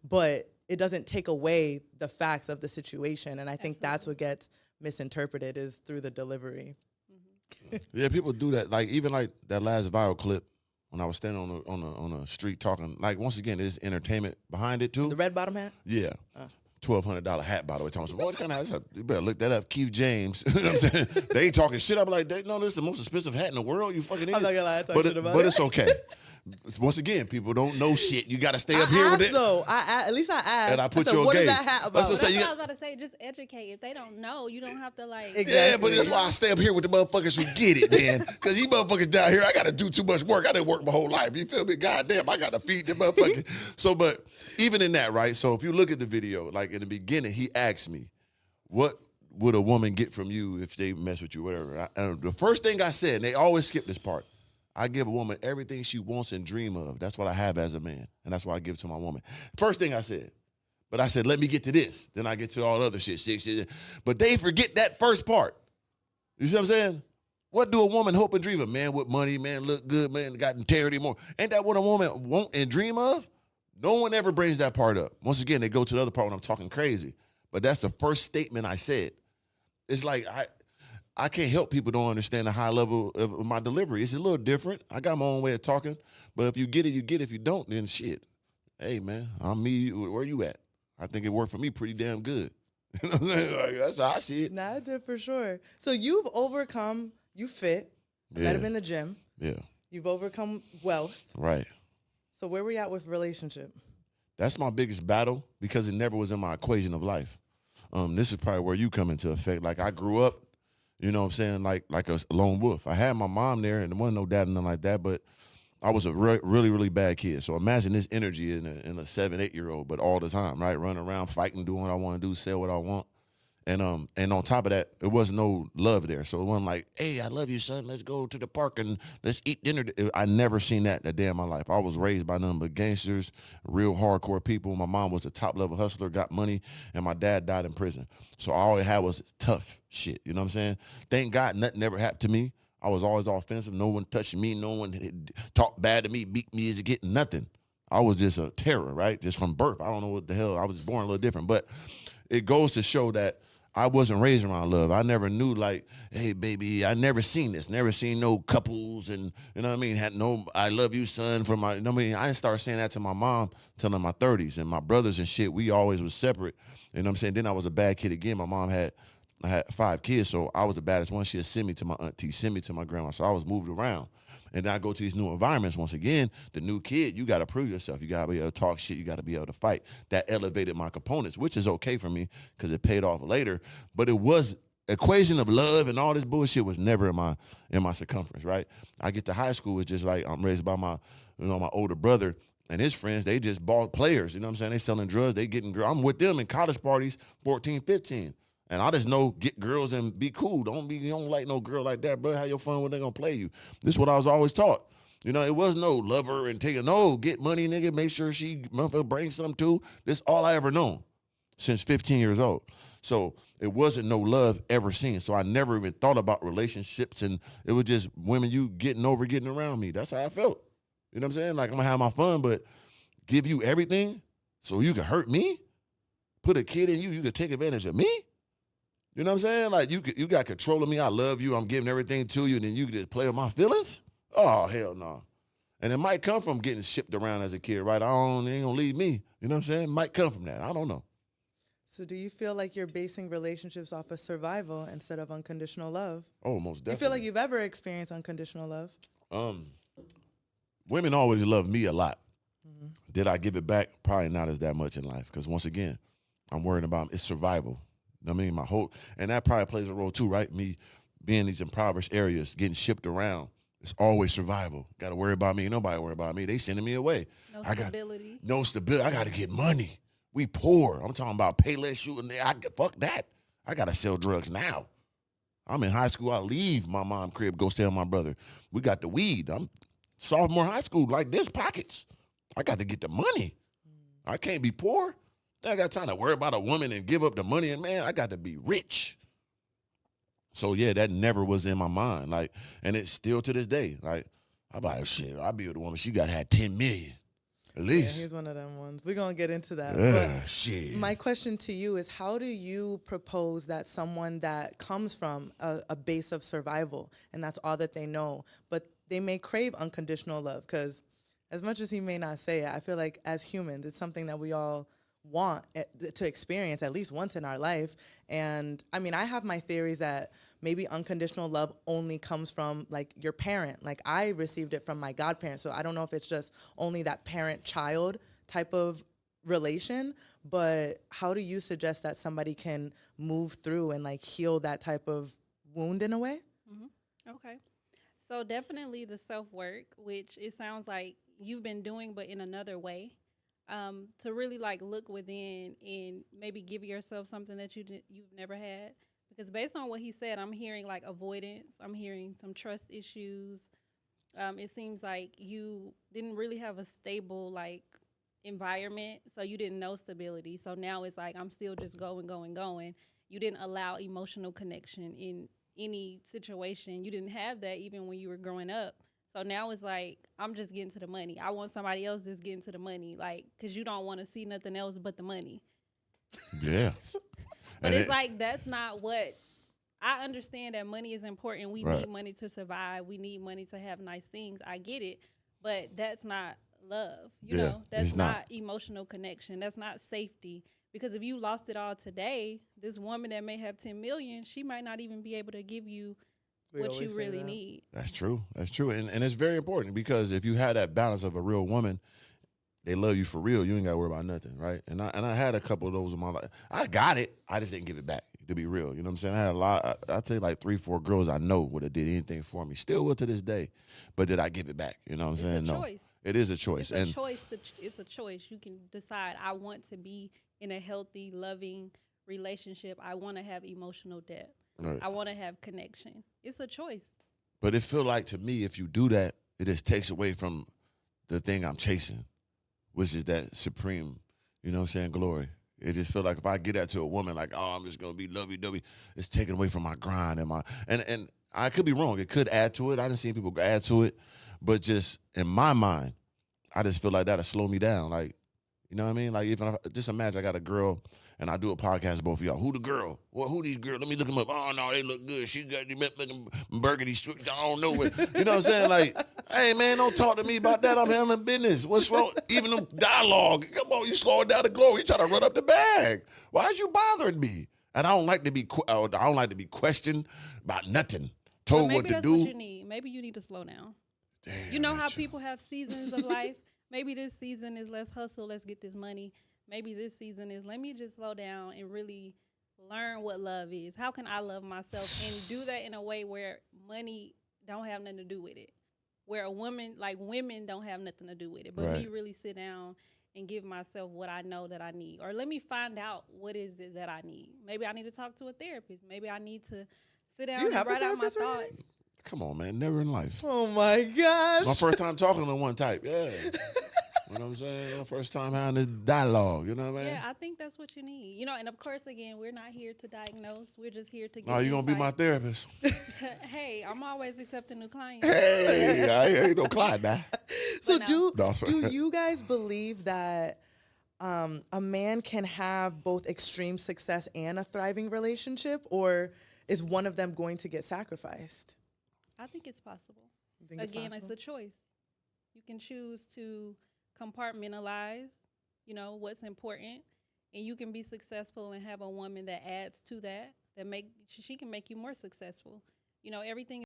but it doesn't take away the facts of the situation. And I think that's what gets misinterpreted is through the delivery. Yeah, people do that. Like even like that last viral clip when I was standing on a street talking. Like once again, there's entertainment behind it too. The red bottom hat? Yeah. $1,200 hat, by the way. Talking, what kind of hat? You better look that up. Keith James. You know what I'm saying? They ain't talking shit. I'm like, no, this is the most expensive hat in the world. You fucking idiot. I'm not gonna lie, I talk shit about it. But it's okay. Once again, people don't know shit. You got to stay up here with it. Though. At least I asked. And I put said, you on what game. Is that hat about? That's what I was about to say. Just educate. If they don't know, you don't have to like. Exactly. Yeah, but that's why I stay up here with the motherfuckers who get it, man. Because these motherfuckers down here, I got to do too much work. I didn't work my whole life. You feel me? Goddamn, I got to feed them motherfuckers. So, but even in that, right? So if you look at the video, like in the beginning, he asked me, what would a woman get from you if they mess with you, whatever. And the first thing I said, and they always skip this part, I give a woman everything she wants and dream of. That's what I have as a man, and that's what I give to my woman. First thing I said. But I said, let me get to this. Then I get to all the other shit. But they forget that first part. You see what I'm saying? What do a woman hope and dream of? Man with money, man look good, man got integrity more. Ain't that what a woman want and dream of? No one ever brings that part up. Once again, they go to the other part when I'm talking crazy. But that's the first statement I said. It's like I can't help people don't understand the high level of my delivery. It's a little different. I got my own way of talking. But if you get it, you get it. If you don't, then shit. Hey, man, I'm me. Where you at? I think it worked for me pretty damn good. You know what I'm saying? Like, that's how I see it. Nah, it did for sure. So you've overcome, you fit. I met him in the gym. Yeah. You've overcome wealth. Right. So where we at with relationship? That's my biggest battle because it never was in my equation of life. This is probably where you come into effect. Like I grew up, you know what I'm saying, like a lone wolf. I had my mom there and there wasn't no dad and nothing like that, but I was a really, really bad kid. So imagine this energy in a 7, 8-year-old, but all the time, right? Running around, fighting, doing what I want to do, say what I want. And on top of that, there was no love there. So it wasn't like, hey, I love you, son. Let's go to the park and let's eat dinner. I never seen that a day in my life. I was raised by nothing but gangsters, real hardcore people. My mom was a top-level hustler, got money, and my dad died in prison. So all I had was tough shit. You know what I'm saying? Thank God nothing ever happened to me. I was always offensive. No one touched me. No one talked bad to me, beat me as a kid, nothing. I was just a terror, right? Just from birth. I don't know what the hell. I was born a little different. But it goes to show that I wasn't raised around love. I never knew like, hey, baby, I never seen this. Never seen no couples and, you know what I mean? Had no, I love you, son, from my, you know what I mean? I didn't start saying that to my mom till in my 30s. And my brothers and shit, we always was separate. You know what I'm saying? Then I was a bad kid again. My mom I had 5 kids, so I was the baddest one. She'd send me to my auntie, send me to my grandma. So I was moved around. And then I go to these new environments. Once again, the new kid, you got to prove yourself. You got to be able to talk shit. You got to be able to fight. That elevated my components, which is okay for me because it paid off later. But it was equation of love and all this bullshit was never in my circumference, right? I get to high school, it's just like I'm raised by my older brother and his friends. They just bought players. You know what I'm saying? They selling drugs. They getting girls. I'm with them in college parties, 14, 15. And I just know get girls and be cool. You don't like no girl like that, bro. Have your fun when they gonna play you. This is what I was always taught. You know, it was no love her and take her. No, get money, nigga. Make sure she motherfucker brings something too. This all I ever known since 15 years old. So it wasn't no love ever seen. So I never even thought about relationships, and it was just women you getting around me. That's how I felt. You know what I'm saying? Like I'm gonna have my fun, but give you everything so you can hurt me. Put a kid in you. You could take advantage of me. You know what I'm saying? Like, you got control of me. I love you. I'm giving everything to you, and then you can just play with my feelings? Oh, hell no. And it might come from getting shipped around as a kid, right? It ain't going to leave me. You know what I'm saying? It might come from that. I don't know. So do you feel like you're basing relationships off of survival instead of unconditional love? Oh, most definitely. You feel like you've ever experienced unconditional love? Women always love me a lot. Mm-hmm. Did I give it back? Probably not as that much in life, because once again, I'm worried about it's survival. I mean, my whole, and that probably plays a role too, right? Me being in these impoverished areas, getting shipped around, it's always survival. Got to worry about me. Nobody worry about me. They sending me away. No stability. No stability. I got to get money. We poor. I'm talking about pay less shooting. Fuck that. I got to sell drugs now. I'm in high school. I leave my mom's crib, go stay with my brother. We got the weed. I'm sophomore high school, like this, pockets. I got to get the money. I can't be poor. I got time to worry about a woman and give up the money, and man, I got to be rich. So yeah, that never was in my mind. Like, and it's still to this day. Like, I'm like, shit, I'll be with a woman. She got to have 10 million. At Yeah, least. he's one of them ones. We're going to get into that. Shit. My question to you is, how do you propose that someone that comes from a base of survival and that's all that they know, but they may crave unconditional love? Because as much as he may not say it, I feel like as humans, it's something that we all want to experience at least once in our life. And I mean, I have my theories that maybe unconditional love only comes from like your parent. Like I received it from my godparents. So I don't know if it's just only that parent-child type of relation, but how do you suggest that somebody can move through and like heal that type of wound in a way? Okay. So definitely the self-work, which it sounds like you've been doing, but in another way. To really like look within and maybe give yourself something that you've never had. Because based on what he said, I'm hearing like avoidance. I'm hearing some trust issues. It seems like you didn't really have a stable like environment, so you didn't know stability. So now it's like I'm still just going, going, going. You didn't allow emotional connection in any situation. You didn't have that even when you were growing up. So now it's like, I'm just getting to the money. I want somebody else that's getting to the money, like, because you don't want to see nothing else but the money. Yeah. But it's like, that's not what, I understand that money is important. We need money to survive. We need money to have nice things. I get it. But that's not love. You know, that's not emotional connection. That's not safety. Because if you lost it all today, this woman that may have 10 million, she might not even be able to give you what you really need. That's true. That's true. And it's very important because if you have that balance of a real woman, they love you for real. You ain't got to worry about nothing, right? And I had a couple of those in my life. I got it. I just didn't give it back, to be real. You know what I'm saying? I had a lot. I tell you, like 3-4 girls I know would have did anything for me. Still will to this day. But did I give it back? You know what I'm saying? It's a choice. It is a choice. It's a choice. You can decide, I want to be in a healthy, loving relationship. I want to have emotional depth. Right. I want to have connection. It's a choice. But it feel like to me, if you do that, it just takes away from the thing I'm chasing, which is that supreme, you know what I'm saying, glory. It just feel like if I get that to a woman, like, oh, I'm just gonna be lovey-dovey, it's taken away from my grind and I could be wrong. It could add to it. I didn't see people add to it, but just in my mind, I just feel like that'll slow me down. Like, you know what I mean? Like, if just imagine I got a girl and I do a podcast with both of y'all. Who the girl? Well, who these girls? Let me look them up. Oh, no, they look good. She got them burgundy strips. I don't know what. You know what I'm saying? Like, hey, man, don't talk to me about that. I'm handling business. What's wrong? Even them dialogue. Come on, you slowing down the glory. You trying to run up the bag. Why is you bothering me? And I don't like to be questioned about nothing. Told what to do. Maybe that's what you need. Maybe you need to slow down. Damn, you know how people have seasons of life? Maybe this season is let's hustle, let's get this money. Maybe this season is let me just slow down and really learn what love is. How can I love myself and do that in a way where money don't have nothing to do with it? Where a woman, like women don't have nothing to do with it. But me really sit down and give myself what I know that I need. Or let me find out what is it that I need. Maybe I need to talk to a therapist. Maybe I need to sit down and write out my thoughts. Come on, man. Never in life. Oh, my gosh. My first time talking to one type. Yeah. You know what I'm saying? My first time having this dialogue. You know what I mean? Yeah, I think that's what you need. You know, and of course, again, we're not here to diagnose. We're just here to get Oh, you going to be my therapist? Hey, I'm always accepting new clients. Hey, I ain't no client now. So do you guys believe that a man can have both extreme success and a thriving relationship, or is one of them going to get sacrificed? I think it's possible. Again, it's a choice. You can choose to compartmentalize, you know, what's important, and you can be successful and have a woman that adds to that, she can make you more successful. You know, everything